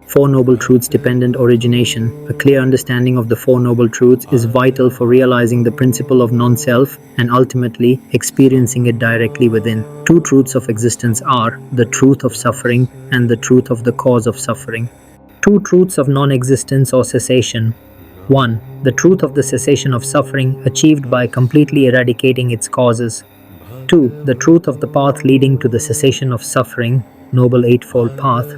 Four Noble Truths Dependent Origination. A clear understanding of the Four Noble Truths is vital for realizing the principle of non-self and ultimately experiencing it directly within. Two truths of existence are the truth of suffering and the truth of the cause of suffering. Two truths of non-existence or cessation. 1. The truth of the cessation of suffering achieved by completely eradicating its causes. 2. The truth of the path leading to the cessation of suffering, Noble Eightfold Path.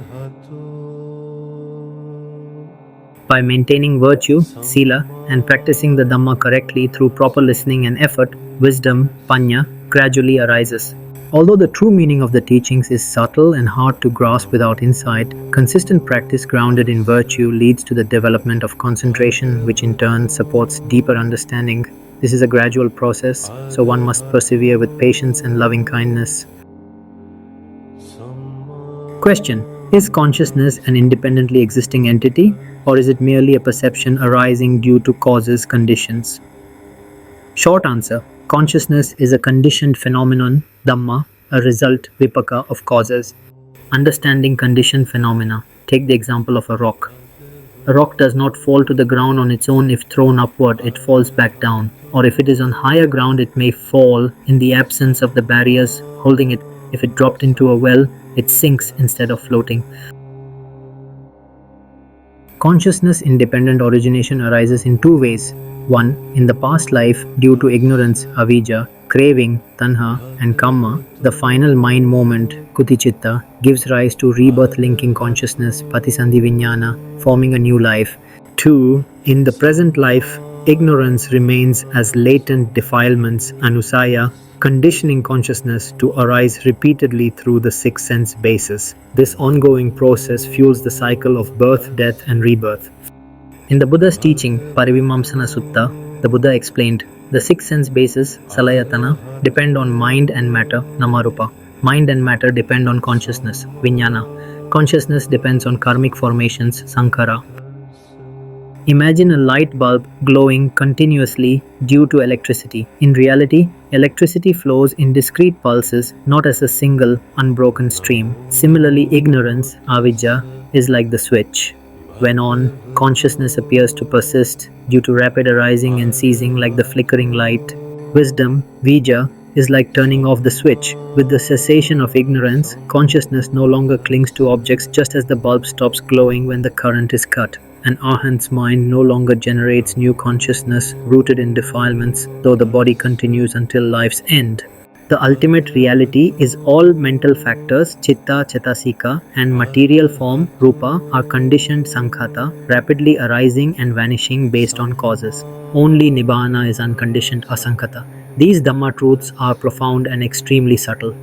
By maintaining virtue, sila, and practicing the Dhamma correctly through proper listening and effort, wisdom, pañña, gradually arises. Although the true meaning of the teachings is subtle and hard to grasp without insight, consistent practice grounded in virtue leads to the development of concentration, which in turn supports deeper understanding. This is a gradual process, so one must persevere with patience and loving kindness. Question: is consciousness an independently existing entity, or is it merely a perception arising due to causes, conditions? Short answer: consciousness is a conditioned phenomenon, dhamma, a result, vipaka, of causes. Understanding conditioned phenomena. Take the example of a rock. A rock does not fall to the ground on its own. If thrown upward, it falls back down. Or if it is on higher ground, it may fall in the absence of the barriers holding it. If it dropped into a well, it sinks instead of floating. Consciousness in dependent origination arises in two ways. 1. In the past life, due to ignorance, avijja, craving, tanha, and kamma, the final mind moment, kutichitta, gives rise to rebirth-linking consciousness, patisandhi vijnana, forming a new life. 2. In the present life, ignorance remains as latent defilements, anusaya, conditioning consciousness to arise repeatedly through the six sense bases. This ongoing process fuels the cycle of birth, death, and rebirth. In the Buddha's teaching, Parivimamsana Sutta, the Buddha explained, the six sense bases, salayatana, depend on mind and matter, namarupa. Mind and matter depend on consciousness, vijnana. Consciousness depends on karmic formations, sankhara. Imagine a light bulb glowing continuously due to electricity. In reality, electricity flows in discrete pulses, not as a single, unbroken stream. Similarly, ignorance, avijja, is like the switch. When on, consciousness appears to persist due to rapid arising and ceasing like the flickering light. Wisdom, vijja, is like turning off the switch. With the cessation of ignorance, consciousness no longer clings to objects just as the bulb stops glowing when the current is cut. An arhant's mind no longer generates new consciousness rooted in defilements, though the body continues until life's end. The ultimate reality is all mental factors, chitta, cetasika, and material form, rupa, are conditioned sankhata, rapidly arising and vanishing based on causes. Only nibbana is unconditioned asankhata. These Dhamma truths are profound and extremely subtle.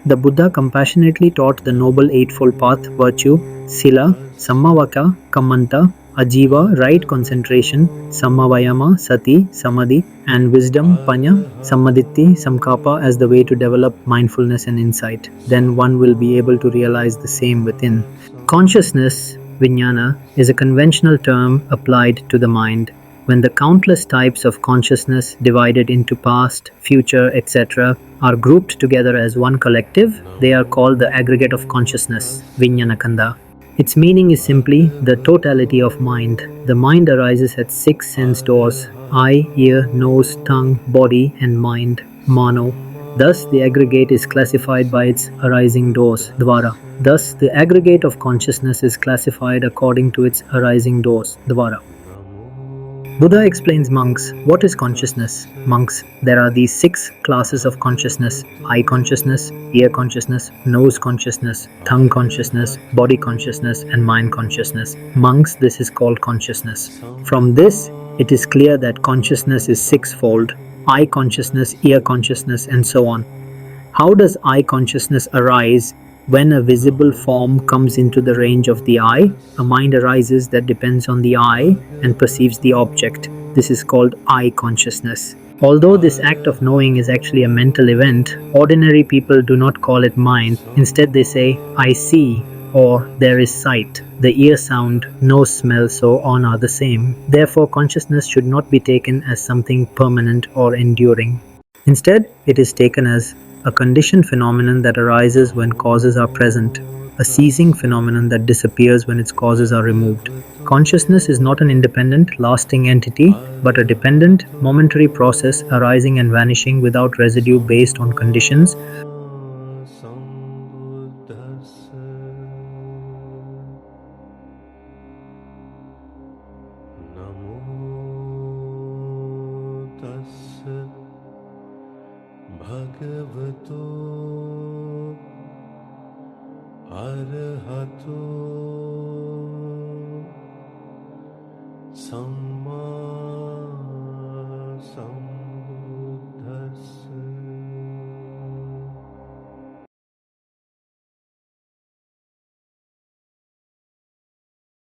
The Buddha compassionately taught the Noble Eightfold Path, virtue, sila, sammavaka, kammanta, ajiva, right concentration, sammavayama, sati, samadhi, and wisdom, pañña, sammaditthi, samkappa as the way to develop mindfulness and insight. Then one will be able to realize the same within. Consciousness, vijnana, is a conventional term applied to the mind. When the countless types of consciousness divided into past, future, etc. are grouped together as one collective, they are called the aggregate of consciousness, vijñanakanda. Its meaning is simply the totality of mind. The mind arises at six sense doors: eye, ear, nose, tongue, body, and mind, mano. Thus, the aggregate is classified by its arising doors, dvara. Thus, the aggregate of consciousness is classified according to its arising doors, dvara. Buddha explains monks. What is consciousness? Monks, there are these six classes of consciousness: eye consciousness, ear consciousness, nose consciousness, tongue consciousness, body consciousness, and mind consciousness. Monks, this is called consciousness. From this, it is clear that consciousness is sixfold: eye consciousness, ear consciousness, and so on. How does eye consciousness arise? When a visible form comes into the range of the eye, a mind arises that depends on the eye and perceives the object. This is called eye consciousness. Although this act of knowing is actually a mental event, ordinary people do not call it mind. Instead they say, I see, or there is sight. The ear sound, nose smell, so on are the same. Therefore, consciousness should not be taken as something permanent or enduring. Instead, it is taken as a conditioned phenomenon that arises when causes are present. a ceasing phenomenon that disappears when its causes are removed. Consciousness is not an independent, lasting entity, but a dependent, momentary process arising and vanishing without residue based on conditions. Bhagavato Arhato Saṃmā